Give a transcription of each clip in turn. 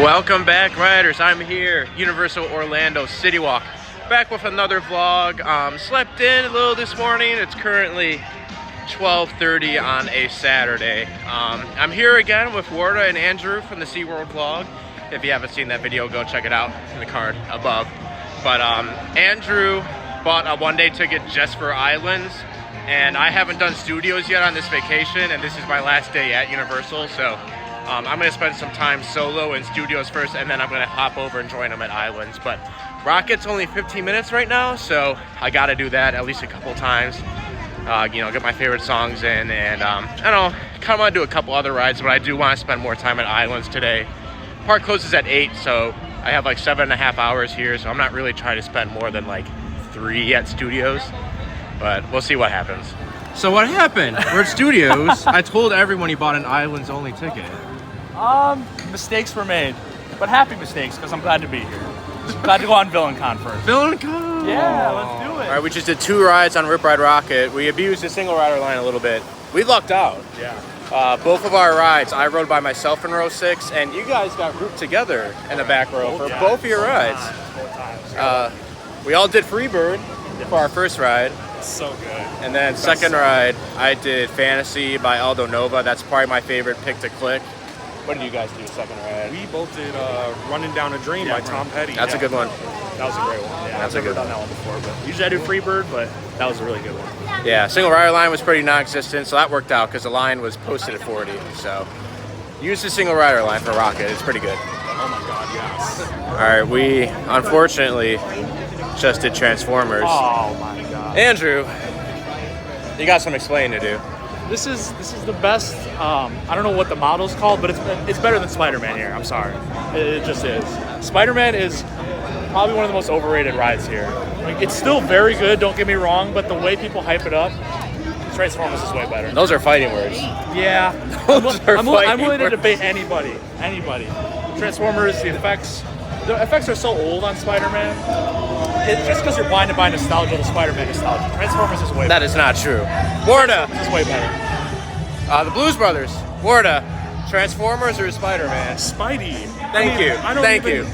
Welcome back, riders. I'm here, Universal Orlando City Walk, back with another vlog. Slept in a little this morning. It's currently 12:30 on a Saturday. I'm here again with Warda and Andrew from the SeaWorld vlog. If you haven't seen that video, go check it out in the card above. But Andrew bought a one-day ticket just for Islands, and I haven't done studios yet on this vacation, and this is my last day at Universal, so I'm going to spend some time solo in studios first, and then I'm going to hop over and join them at Islands. But Rocket's only 15 minutes right now, so I got to do that at least a couple times. You know, get my favorite songs in, and I don't know, kind of want to do a couple other rides, but I do want to spend more time at Islands today. Park closes at 8, so I have like 7.5 hours here, so I'm not really trying to spend more than like 3 at studios, but we'll see what happens. So what happened? We're at studios. I told everyone you bought an Islands only ticket. Mistakes were made, but happy mistakes because I'm glad to be here. Glad to go on VillainCon first. VillainCon! Yeah, let's do it. All right, we just did 2 rides on Rip Ride Rocket. We abused the single rider line a little bit. We lucked out. Yeah. Both of our rides, I rode by myself in row 6, and you guys got grouped together in the back row for both of your rides. We all did Freebird for our first ride. So good. And then second ride, I did Fantasy by Aldo Nova. That's probably my favorite pick to click. What did you guys do second ride? We both did Running Down a Dream by Tom Petty. That's a good one. That was a great one. Yeah, That's I've never done that one before, but usually I do Freebird, but that was a really good one. Yeah, single rider line was pretty non-existent, so that worked out because the line was posted at 40. So use the single rider line for Rocket. It's pretty good. Oh my God, yes. All right, we unfortunately just did Transformers. Oh my God. Andrew, you got some explaining to do. This is the best. I don't know what the model's called, but it's better than Spider-Man here. I'm sorry, it just is. Spider-Man is probably one of the most overrated rides here. Like, it's still very good. Don't get me wrong, but the way people hype it up, Transformers is way better. Those are fighting words. Yeah, I'm willing to debate anybody. Transformers, the effects are so old on Spider-Man. It's just because you're blinded by nostalgia, the Spider-Man nostalgia. Transformers is way better. That is not true. Warda! This is way better. The Blues Brothers. Warda. Transformers or Spider-Man? Spidey. Thank you. Thank you.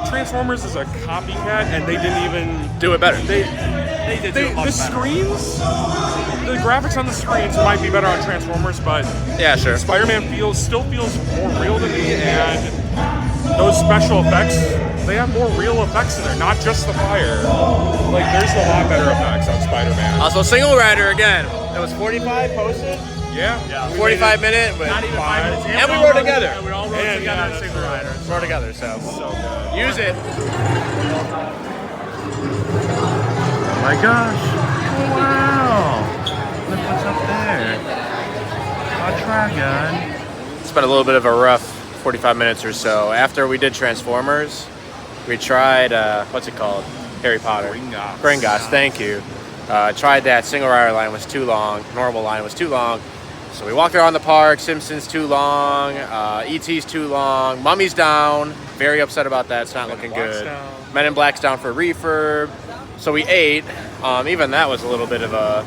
Transformers is a copycat, and they didn't even Do it better. They did do it much the better. screens, the graphics on the screens might be better on Transformers, but Yeah, sure. Spider-Man still feels more real to me, and those special effects, they have more real effects in there, not just the fire. Like, there's a lot better effects on Spider-Man. Also, single rider again. It was 45 posted. Yeah. 45 minute, but Not even 5 minutes. And we rode together. Yeah, we all rode And, together yeah, in single riders. rode together. So So good. use it. Oh my gosh. Wow. Look what's up there. A dragon. It's been a little bit of a rough 45 minutes or so. After we did Transformers, we tried what's it called? Harry Potter. Gringotts. Thank you. Tried that. Single rider line was too long. Normal line was too long. So we walked around the park. Simpsons too long. E.T.'s too long. Mummy's down. Very upset about that. It's not looking good. Men in Black's down for refurb. So we ate. Even that was a little bit of a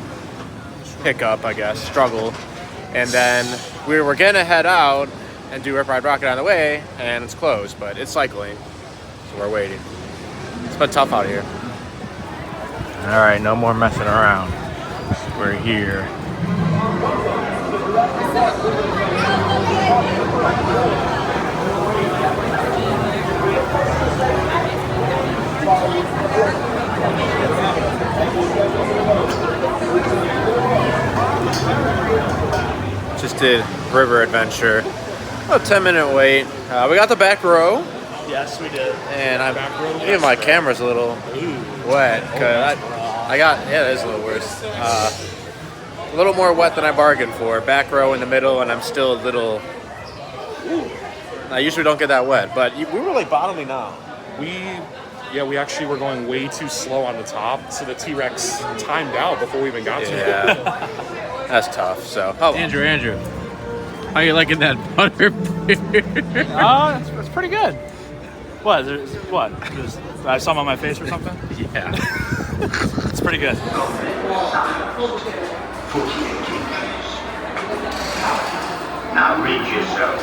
hiccup, I guess. Struggle. And then we were gonna head out and do Rip Ride Rocket on the way, and it's closed, but it's cycling. So we're waiting. It's been tough out here. All right, no more messing around. We're here. Just did River Adventure. About 10-minute wait. We got the back row, Yes, we did. and even my camera's a little wet because I got it is a little worse. A little more wet than I bargained for. Back row in the middle, and I'm still a little. I usually don't get that wet, but we were like bottoming out. We actually were going way too slow on the top, so the T-Rex timed out before we even got to it. Yeah, that's tough. So, Andrew. How you liking that butter beer? It's pretty good. What? There's I saw 'em on my face or something? Yeah. It's pretty good. Now read yourself.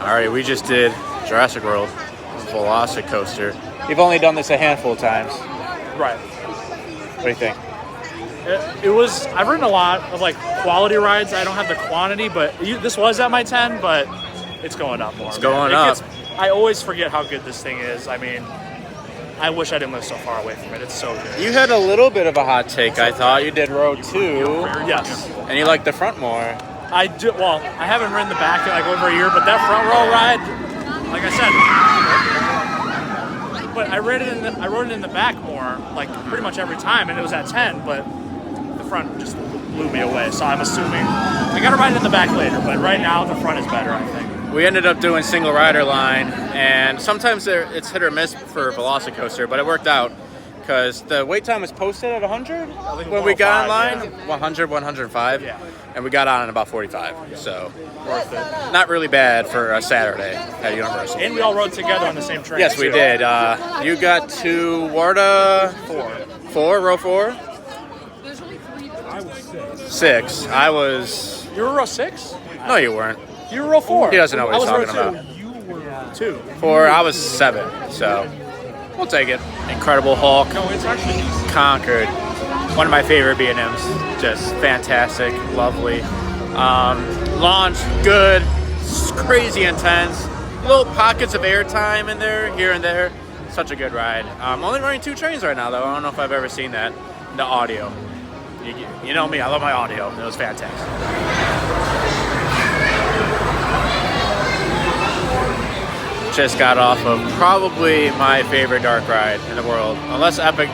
All right, we just did Jurassic World Velocicoaster. You've only done this a handful of times. Right. What do you think? It was. I've ridden a lot of like quality rides. I don't have the quantity, but this was at my 10, but it's going up more. It's going up. I always forget how good this thing is. I mean, I wish I didn't live so far away from it. It's so good. You had a little bit of a hot take, I thought. You did row 2. Yes. And you liked the front more. I do. Well, I haven't ridden the back in like over a year, but that front row ride, like I said, but I rode it in the back more, like pretty much every time, and it was at 10, but the front just blew me away. So I'm assuming I got to ride it in the back later, but right now the front is better, I think. We ended up doing single rider line, and sometimes it's hit or miss for Velocicoaster, but it worked out because the wait time was posted at 100 when we got in line. Yeah. 100, 105, Yeah. and we got on in about 45. So Worth it. not really bad for a Saturday at Universal. And we all rode together on the same train. Yes, we too. did. You got to Warda 4, row 4? I was 6. 6. I was. You were row 6? No, you weren't. You were row 4. He doesn't know what I he's was talking row about. You were. 2. 4, I was 7. So we'll take it. Incredible Hulk. No, it's actually decent. Conquered. One of my favorite B&Ms. Just fantastic, lovely. Launch, good, crazy intense. Little pockets of airtime in there, here and there. Such a good ride. Only running 2 trains right now, though. I don't know if I've ever seen that. The audio. You know me, I love my audio. It was fantastic. Just got off of probably my favorite dark ride in the world. Unless Epic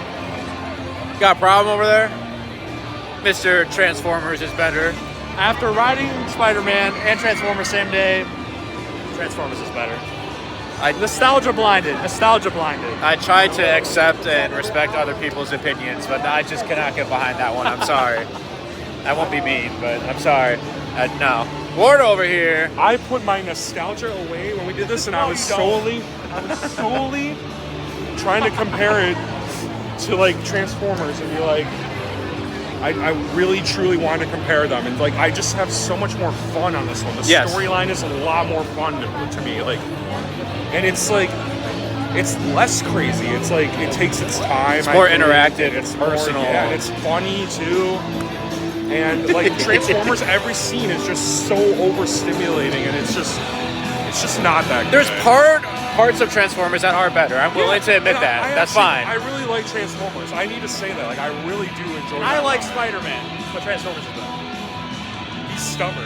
got a problem over there. Mr. Transformers is better. After riding Spider-Man and Transformers same day, Transformers is better. Nostalgia blinded. I tried to accept and respect other people's opinions, but I just cannot get behind that one. I'm sorry. I won't be mean, but I'm sorry. No. Ward over here. I put my nostalgia away when we did this, and I was solely trying to compare it to like Transformers and be like, I really truly wanted to compare them, and like I just have so much more fun on this one. The Yes. storyline is a lot more fun to me, like, and it's like it's less crazy. It's like it takes its time. It's more I think. interactive, It's personal. yeah, and it's funny too. And like Transformers, every scene is just so overstimulating, and it's just not that good. There's parts of Transformers that are better. I'm willing to admit and that. That's I fine. really like Transformers. I need to say that. Like, I really do enjoy I that. like Spider-Man, but Transformers is better. He's stubborn.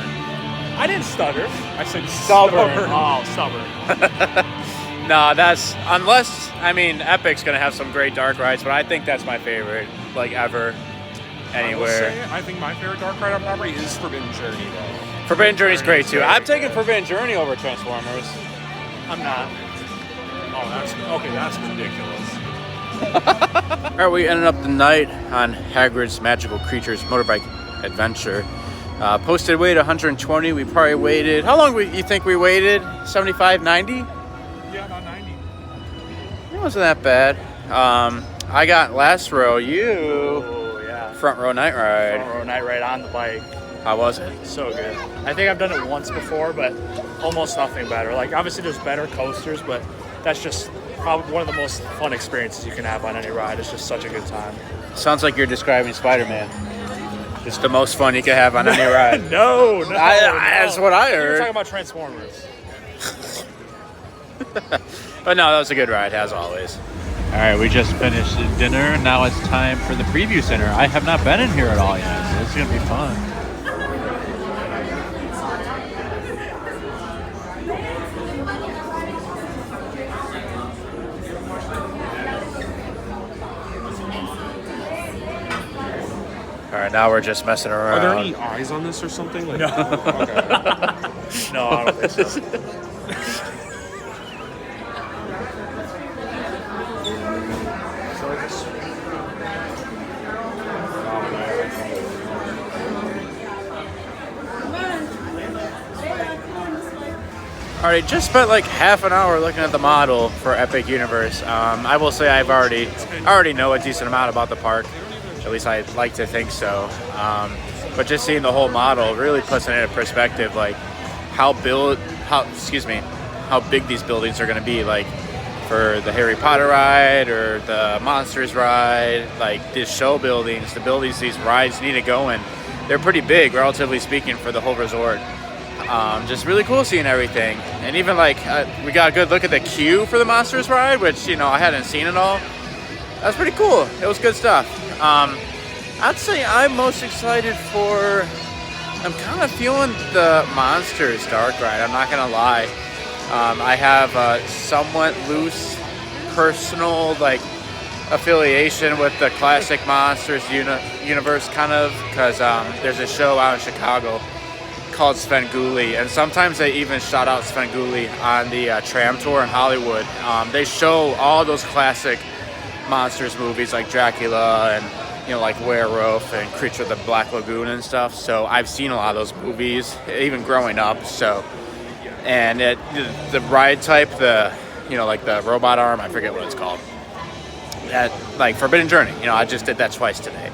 I didn't stutter. I said Stubborn. stubborn. Oh, stubborn. No, that's unless Epic's gonna have some great dark rides, but I think that's my favorite, like ever, I will anywhere. say, I think my favorite Dark Ride on property is Forbidden Journey, though. Forbidden Journey's great too. I'm taking Forbidden Journey over Transformers. I'm not. Oh, that's ridiculous. All right, we ended up the night on Hagrid's Magical Creatures Motorbike Adventure. Posted weight 120. We probably waited. How long you think we waited? 75, 90? Yeah, about 90. It wasn't that bad. I got last row. You Oh, yeah. front row night ride. Front row night ride on the bike. How was it? So good. I think I've done it once before, but almost nothing better. Like, obviously there's better coasters, but that's just probably one of the most fun experiences you can have on any ride. It's just such a good time. Sounds like you're describing Spider-Man. It's the most fun you can have on any ride. No. That's what I We're heard. talking about Transformers. But no, that was a good ride, as always. All right, we just finished dinner. Now it's time for the preview center. I have not been in here at all yet, so this is going to be fun. All right, now we're just messing around. Are there any eyes on this or something? Like, no. Okay. No, I don't think so. All right, just spent like half an hour looking at the model for Epic Universe. I will say I've already know a decent amount about the park. At least I'd like to think so. But just seeing the whole model really puts it into perspective, like how how big these buildings are going to be. Like for the Harry Potter ride or the Monsters ride, like these show buildings, the buildings these rides need to go in, they're pretty big, relatively speaking, for the whole resort. Just really cool seeing everything. And even like we got a good look at the queue for the Monsters ride, which, you know, I hadn't seen it all. That's pretty cool. It was good stuff. I'd say I'm most excited for, I'm kind of feeling the Monsters Dark ride, I'm not gonna lie. I have a somewhat loose personal like affiliation with the classic Monsters universe, kind of, because there's a show out in Chicago called Svengoolie, and sometimes they even shout out Svengoolie on the tram tour in Hollywood. They show all those classic Monsters movies like Dracula and, you know, like Werewolf and Creature of the Black Lagoon and stuff. So I've seen a lot of those movies, even growing up. So, and the ride type, the, you know, like the robot arm, I forget what it's called. That, like Forbidden Journey, you know, I just did that twice today.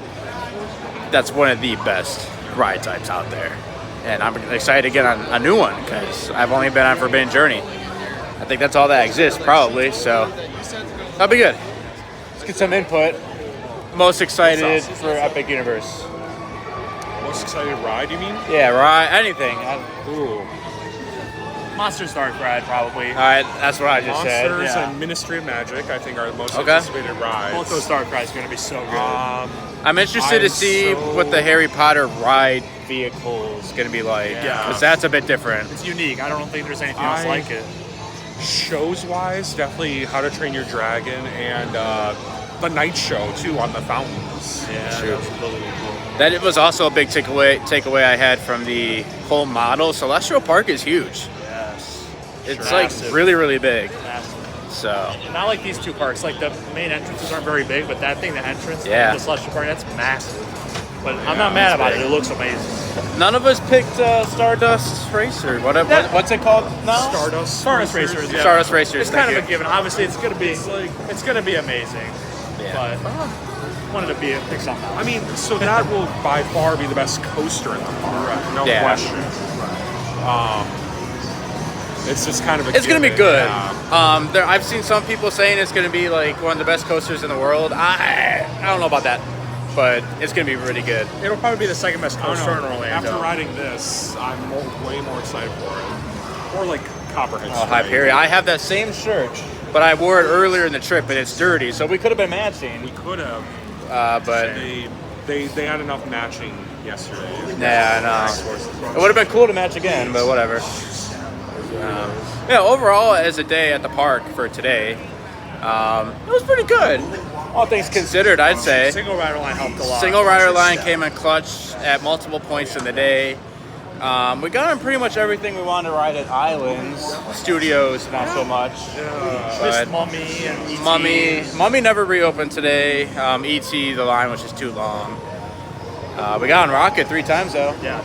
That's one of the best ride types out there. And I'm excited to get on a new one because I've only been on Forbidden Journey. I think that's all that exists, probably. So that'll be good. Let's get some input. Most excited for Epic Universe. Most excited ride, you mean? Yeah, ride, anything. Ooh. Monsters Dark ride, probably. All right, that's what I just said. Monsters Yeah. and Ministry of Magic, I think, are the most Okay. anticipated rides. Both those Dark rides are going to be so good. I'm interested to I'm see so- what the Harry Potter ride vehicle is going to be like. Yeah. Because that's a bit different. It's unique. I don't think there's anything else like it. Shows-wise, definitely How to Train Your Dragon and the night show, too, on the fountains. Yeah, True. absolutely cool. That was also a big takeaway I had from the whole model. Celestial Park is huge. Yes. It's Sure. like Massive. really, really big. Massive. So, Not like these two parks. Like the main entrances aren't very big, but that thing, the entrance, Yeah. the Celestial Park, that's massive. But I'm not mad about it. It looks amazing. none of us picked Stardust Racer. What's it called now? Stardust Racers. Yeah. Stardust Racers. It's thank kind you. of a given. Obviously, it's gonna be amazing. Yeah. But wanted to pick something else. I mean, so that will by far be the best coaster in the park, no Yeah. question. It's just kind of a It's gonna be given, good. yeah. I've seen some people saying it's gonna be like one of the best coasters in the world. I don't know about that, but it's gonna be really good. it'll probably be the second best I don't coaster in know. Orlando. After riding this, I'm way more excited for it. Or like Copperhead. Oh, Strait. Hyperion. I have that same shirt, but I wore it earlier in the trip, and it's dirty, so we could have been matching. We could have. But They had enough matching yesterday. yeah, no. It would have been cool to match again, but whatever. Yeah, overall, as a day at the park for today, it was pretty good. All things considered, I'd say. Single rider line helped a lot. Single rider line came in clutch at multiple points in the day. We got on pretty much everything we wanted to ride at Islands. Studios, not so much. Just Mummy and E.T. Mummy never reopened today. E.T., the line was just too long. We got on Rocket 3 times, though. Yeah.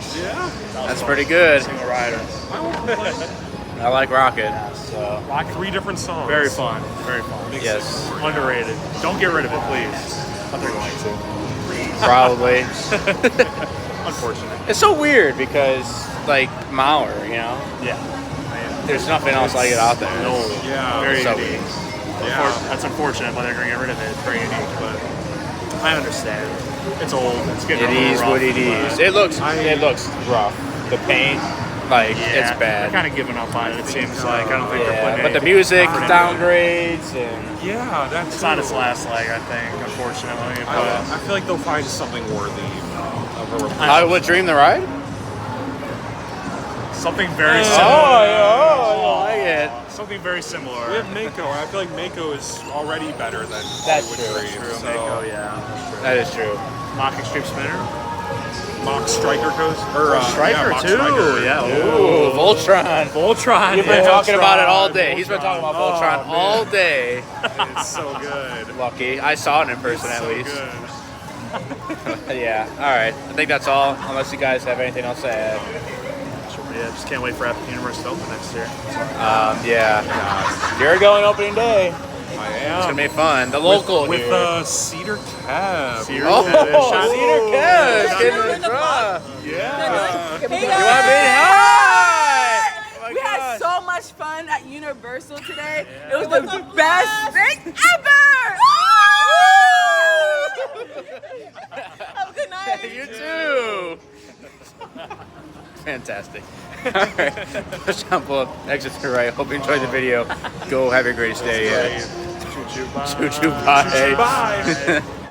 That's pretty good. Single rider. I like Rocket. So. Like 3 different songs. Very fun. Very fun. Yes, Underrated. Don't get rid of it, please. But they're going to. probably. Unfortunate. It's so weird because, like, Mauer, you know? Yeah. There's nothing else like it out there. No. Yeah. Very So unique. Yeah. That's unfortunate, but they're going to get rid of it. It's very unique, but I understand. It's old. It's getting It a little is rough, what it is. but- It looks rough. The paint, like, Yeah, it's bad. They're kind of giving up on it. It seems like I don't think they're Yeah, putting. but the anything music effort into it. downgrades and Yeah, that's It's on its last leg, I think. Unfortunately, but I feel like they'll find something worthy of a replacement. Hollywood Dream the ride. something very Oh, similar. I like it. Something very similar. We have Mako. I feel like Mako is already better than That's Hollywood true. Dream, so Mako, yeah. That is true. Mock Extreme Spinner. Mock Striker coaster. Or Striker, Mock too. Striker. Yeah. Ooh, Voltron. Voltron. You've been yeah. talking about it all Voltron, day. He's been talking about Voltron Oh, all day. It's so good. Lucky. I saw it in person at So least. good. Yeah. All right. I think that's all. Unless you guys have anything else to add. Yeah, just can't wait for Epic Universe to open next year. Yeah. You're going opening day. I It's am. gonna be fun. The local with here. Cedar Cab. Cedar Oh, Cab. Cedar Kev, Shot getting in the the draw. Yeah. Hey You want to be guys! hi? Oh my We had gosh. so much fun at Universal today. It was the best thing ever. Have a good night. You too. Fantastic. All right. Let's jump up. Exit to the right. Hope you enjoyed the video. Go have your greatest day. Choo-choo, bye. Choo-choo, bye. Bye.